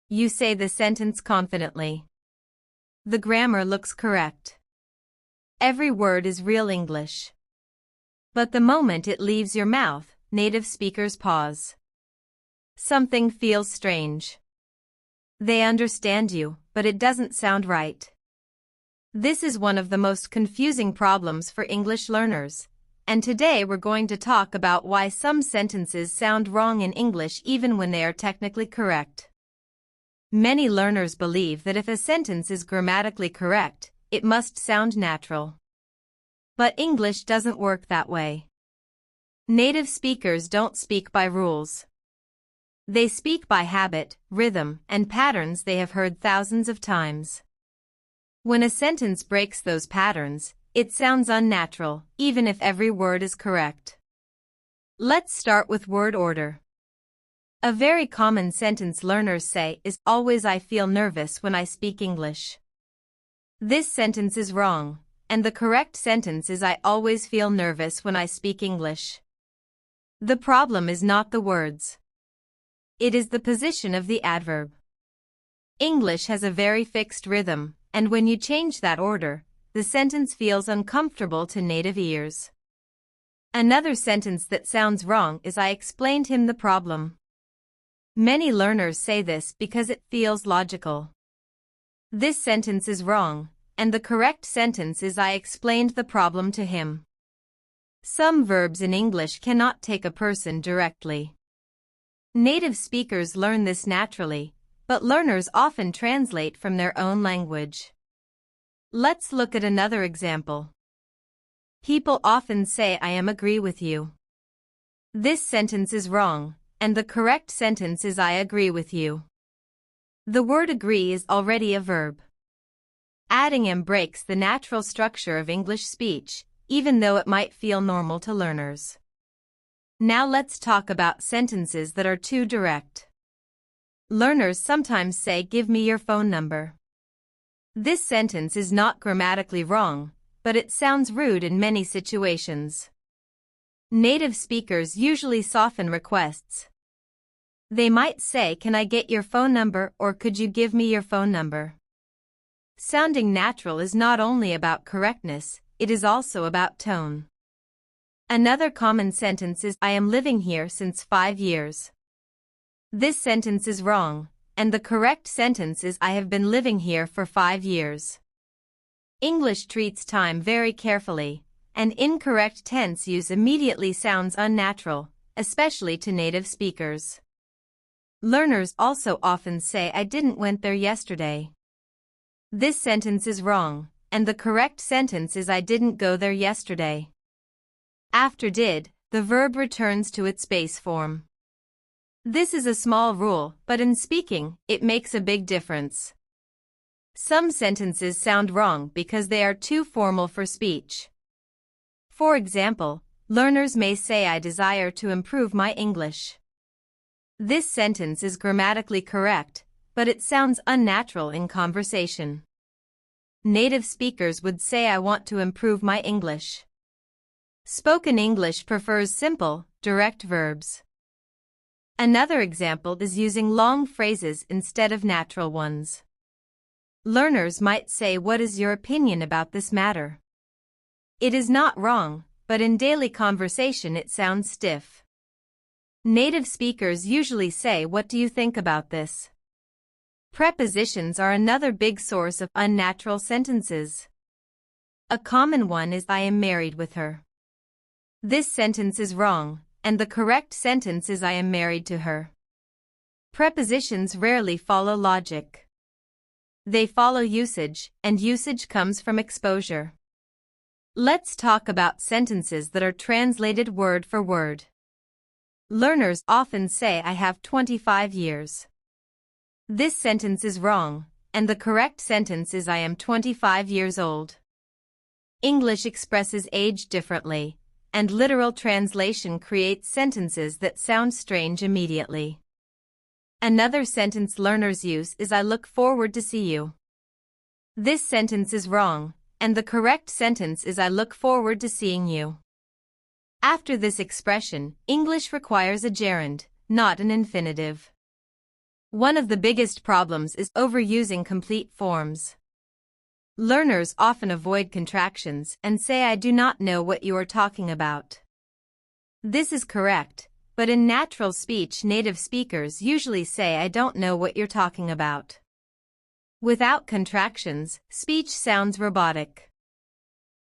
You say the sentence confidently. The grammar looks correct. Every word is real English. But the moment it leaves your mouth, native speakers pause. Something feels strange. They understand you, but it doesn't sound right. This is one of the most confusing problems for English learners, and today we're going to talk about why some sentences sound wrong in English even when they are technically correct. Many learners believe that if a sentence is grammatically correct, it must sound natural. But English doesn't work that way. Native speakers don't speak by rules. They speak by habit, rhythm, and patterns they have heard thousands of times. When a sentence breaks those patterns, it sounds unnatural, even if every word is correct. Let's start with word order. A very common sentence learners say is, "Always I feel nervous when I speak English." This sentence is wrong, and the correct sentence is, "I always feel nervous when I speak English." The problem is not the words. It is the position of the adverb. English has a very fixed rhythm, and when you change that order, the sentence feels uncomfortable to native ears. Another sentence that sounds wrong is, "I explained him the problem." Many learners say this because it feels logical. This sentence is wrong, and the correct sentence is, "I explained the problem to him." Some verbs in English cannot take a person directly. Native speakers learn this naturally, but learners often translate from their own language. Let's look at another example. People often say, "I agree with you." This sentence is wrong, and the correct sentence is, "I agree with you." The word agree is already a verb. Adding "am" breaks the natural structure of English speech, even though it might feel normal to learners. Now let's talk about sentences that are too direct. Learners sometimes say, "Give me your phone number." This sentence is not grammatically wrong, but it sounds rude in many situations. Native speakers usually soften requests. They might say, "Can I get your phone number?" or "Could you give me your phone number?" Sounding natural is not only about correctness, it is also about tone. Another common sentence is, "I am living here since 5 years." This sentence is wrong, and the correct sentence is, "I have been living here for 5 years." English treats time very carefully, and incorrect tense use immediately sounds unnatural, especially to native speakers. Learners also often say, "I didn't went there yesterday." This sentence is wrong, and the correct sentence is, "I didn't go there yesterday." After did, the verb returns to its base form. This is a small rule, but in speaking, it makes a big difference. Some sentences sound wrong because they are too formal for speech. For example, learners may say, "I desire to improve my English." This sentence is grammatically correct, but it sounds unnatural in conversation. Native speakers would say, "I want to improve my English." Spoken English prefers simple, direct verbs. Another example is using long phrases instead of natural ones. Learners might say, "What is your opinion about this matter?" It is not wrong, but in daily conversation it sounds stiff. Native speakers usually say, "What do you think about this?" Prepositions are another big source of unnatural sentences. A common one is, "I am married with her." This sentence is wrong, and the correct sentence is, "I am married to her." Prepositions rarely follow logic. They follow usage, and usage comes from exposure. Let's talk about sentences that are translated word for word. Learners often say, "I have 25 years." This sentence is wrong, and the correct sentence is, "I am 25 years old." English expresses age differently, and literal translation creates sentences that sound strange immediately. Another sentence learners use is, "I look forward to see you." This sentence is wrong, and the correct sentence is, "I look forward to seeing you." After this expression, English requires a gerund, not an infinitive. One of the biggest problems is overusing complete forms. Learners often avoid contractions and say I do not know what you are talking about. This is correct, but in natural speech native speakers usually say I don't know what you're talking about. Without contractions, speech sounds robotic.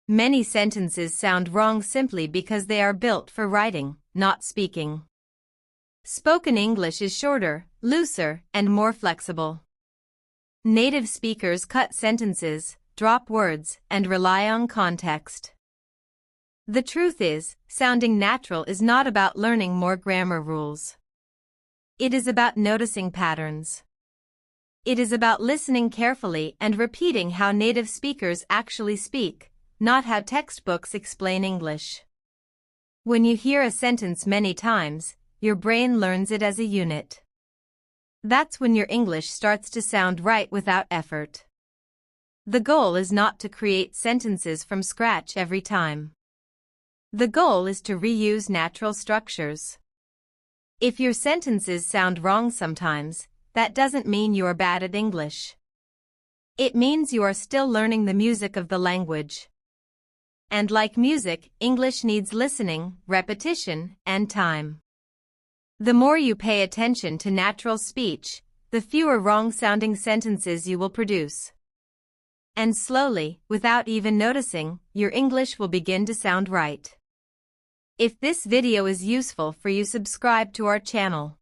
Many sentences sound wrong simply because they are built for writing, not speaking. Spoken English is shorter, looser, and more flexible. Native speakers cut sentences, drop words, and rely on context. The truth is, sounding natural is not about learning more grammar rules. It is about noticing patterns. It is about listening carefully and repeating how native speakers actually speak, not how textbooks explain English. When you hear a sentence many times, your brain learns it as a unit. That's when your English starts to sound right without effort. The goal is not to create sentences from scratch every time. The goal is to reuse natural structures. If your sentences sound wrong sometimes, that doesn't mean you are bad at English. It means you are still learning the music of the language. And like music, English needs listening, repetition, and time. The more you pay attention to natural speech, the fewer wrong-sounding sentences you will produce. And slowly, without even noticing, your English will begin to sound right. If this video is useful for you, subscribe to our channel.